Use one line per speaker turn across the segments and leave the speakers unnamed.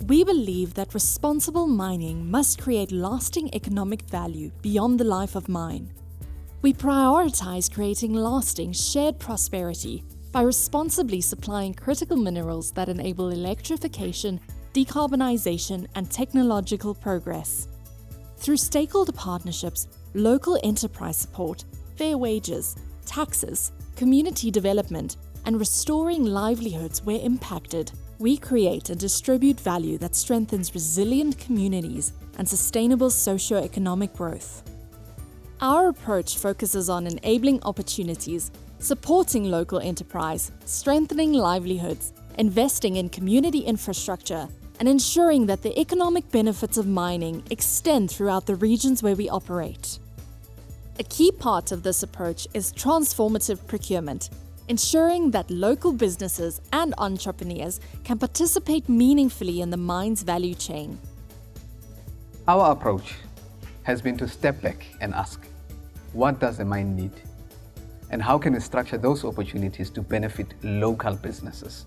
We believe that responsible mining must create lasting economic value beyond the life of mine. We prioritize creating lasting shared prosperity by responsibly supplying critical minerals that enable electrification, decarbonization, and technological progress. Through stakeholder partnerships, local enterprise support, fair wages, taxes, community development, and restoring livelihoods where impacted, we create and distribute value that strengthens resilient communities and sustainable socio-economic growth. Our approach focuses on enabling opportunities, supporting local enterprise, strengthening livelihoods, investing in community infrastructure, and ensuring that the economic benefits of mining extend throughout the regions where we operate. A key part of this approach is transformative procurement, ensuring that local businesses and entrepreneurs can participate meaningfully in the mine's value chain.
Our approach has been to step back and ask, what does the mine need? And how can we structure those opportunities to benefit local businesses?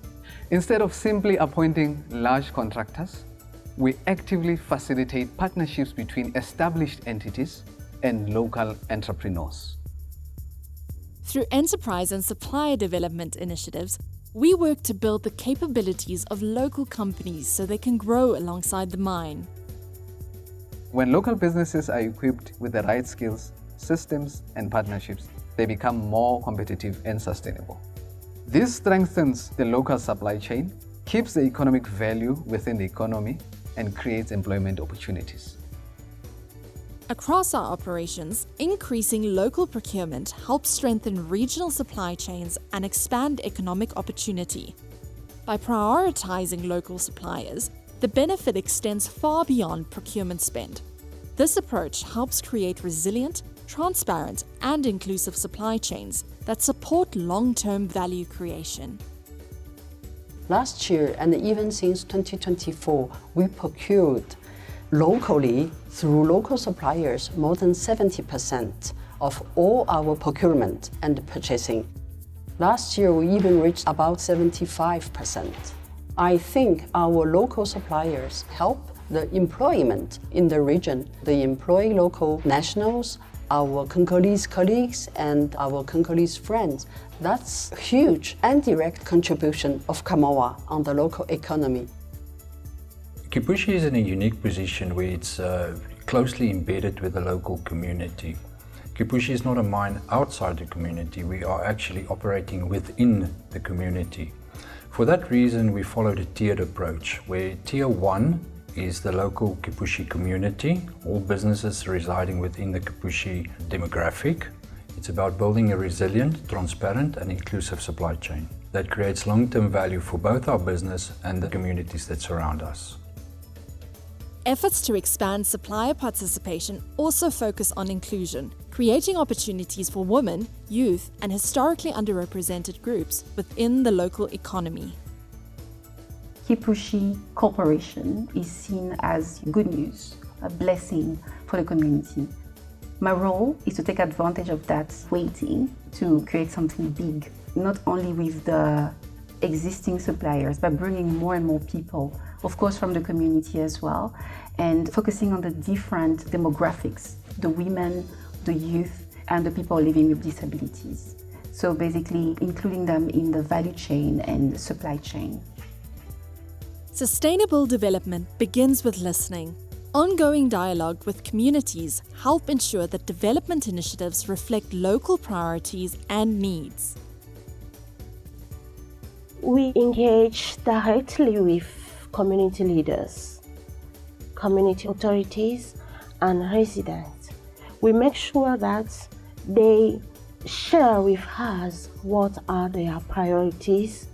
Instead of simply appointing large contractors, we actively facilitate partnerships between established entities and local entrepreneurs.
Through enterprise and supplier development initiatives, we work to build the capabilities of local companies so they can grow alongside the mine.
When local businesses are equipped with the right skills, systems, and partnerships, they become more competitive and sustainable. This strengthens the local supply chain, keeps the economic value within the economy, and creates employment opportunities.
Across our operations, increasing local procurement helps strengthen regional supply chains and expand economic opportunity. By prioritizing local suppliers, the benefit extends far beyond procurement spend. This approach helps create resilient, transparent, and inclusive supply chains that support long-term value creation.
Last year, and even since 2024, we procured locally, through local suppliers, more than 70% of all our procurement and purchasing. Last year, we even reached about 75%. I think our local suppliers help the employment in the region. They employ local nationals, our Congolese colleagues and our Congolese friends. That's a huge and direct contribution of Kamoa on the local economy.
Kipushi is in a unique position where it's closely embedded with the local community. Kipushi is not a mine outside the community, we are actually operating within the community. For that reason, we followed a tiered approach, where Tier 1 is the local Kipushi community, all businesses residing within the Kipushi demographic. It's about building a resilient, transparent and inclusive supply chain that creates long-term value for both our business and the communities that surround us.
Efforts to expand supplier participation also focus on inclusion, creating opportunities for women, youth, and historically underrepresented groups within the local economy.
Kipushi Corporation is seen as good news, a blessing for the community. My role is to take advantage of that weighting to create something big, not only with the existing suppliers, but bringing more and more people, of course from the community as well, and focusing on the different demographics, the women, the youth, and the people living with disabilities. So basically including them in the value chain and supply chain.
Sustainable development begins with listening. Ongoing dialogue with communities help ensure that development initiatives reflect local priorities and needs.
We engage directly with community leaders, community authorities, and residents. We make sure that they share with us what are their priorities,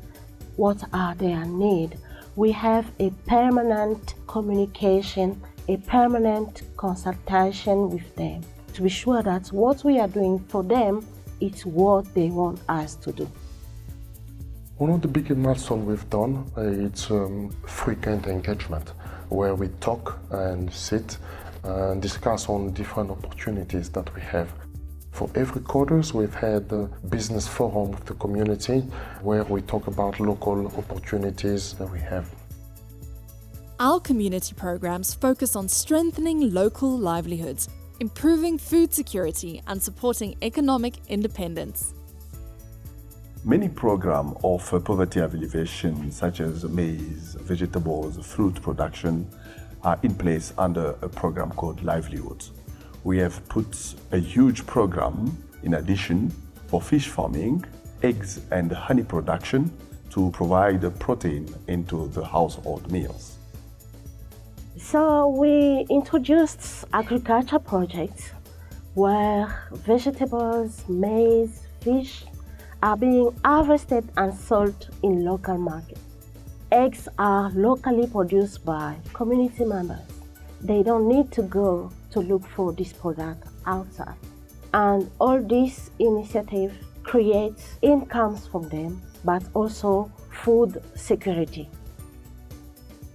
what are their needs. We have a permanent communication, a permanent consultation with them to be sure that what we are doing for them is what they want us to do.
One of the biggest milestones we've done is frequent engagement, where we talk and sit and discuss on different opportunities that we have. For every quarters, we've had a business forum with the community where we talk about local opportunities that we have.
Our community programs focus on strengthening local livelihoods, improving food security, and supporting economic independence.
Many programs offer poverty alleviation, such as maize, vegetables, fruit production, are in place under a program called Livelihoods. We have put a huge program in addition for fish farming, eggs and honey production to provide protein into the household meals.
So we introduced agriculture projects where vegetables, maize, fish are being harvested and sold in local markets. Eggs are locally produced by community members. They don't need to go to look for this product outside. And all this initiative creates incomes from them, but also food security.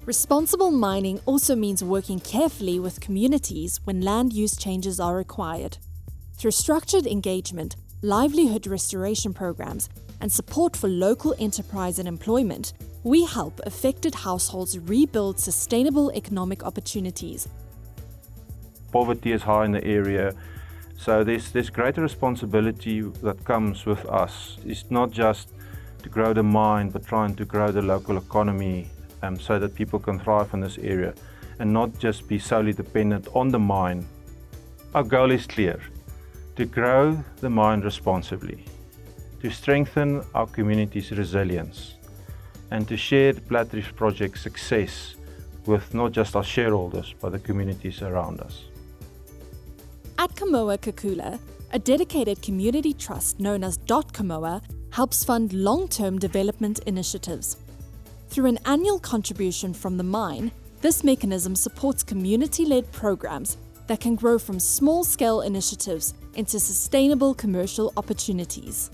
Responsible mining also means working carefully with communities when land use changes are required. Through structured engagement, livelihood restoration programs, and support for local enterprise and employment, we help affected households rebuild sustainable economic opportunities.
Poverty is high in the area, so there's greater responsibility that comes with us. It's not just to grow the mine, but trying to grow the local economy so that people can thrive in this area and not just be solely dependent on the mine. Our goal is clear: to grow the mine responsibly, to strengthen our community's resilience, and to share the Platreef project's success with not just our shareholders, but the communities around us.
At Kamoa Kakula, a dedicated community trust known as Kamoa helps fund long-term development initiatives. Through an annual contribution from the mine, this mechanism supports community-led programs that can grow from small-scale initiatives into sustainable commercial opportunities.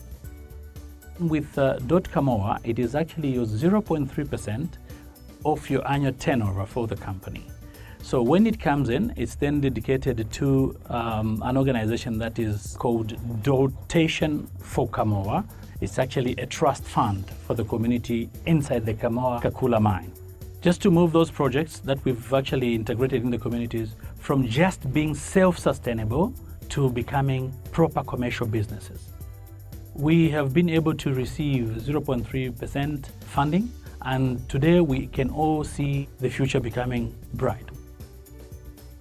With Kamoa, it is actually your 0.3% of your annual turnover for the company. So when it comes in, it's then dedicated to an organization that is called Dotation for Kamoa. It's actually a trust fund for the community inside the Kamoa Kakula mine. Just to move those projects that we've actually integrated in the communities from just being self-sustainable to becoming proper commercial businesses. We have been able to receive 0.3% funding, and today we can all see the future becoming bright.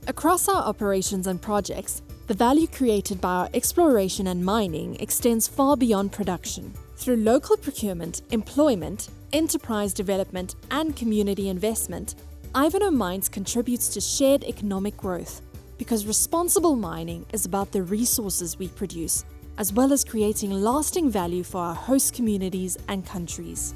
Across our operations and projects, the value created by our exploration and mining extends far beyond production. Through local procurement, employment, enterprise development, and community investment, Ivanhoe Mines contributes to shared economic growth, because responsible mining is about the resources we produce, as well as creating lasting value for our host communities and countries.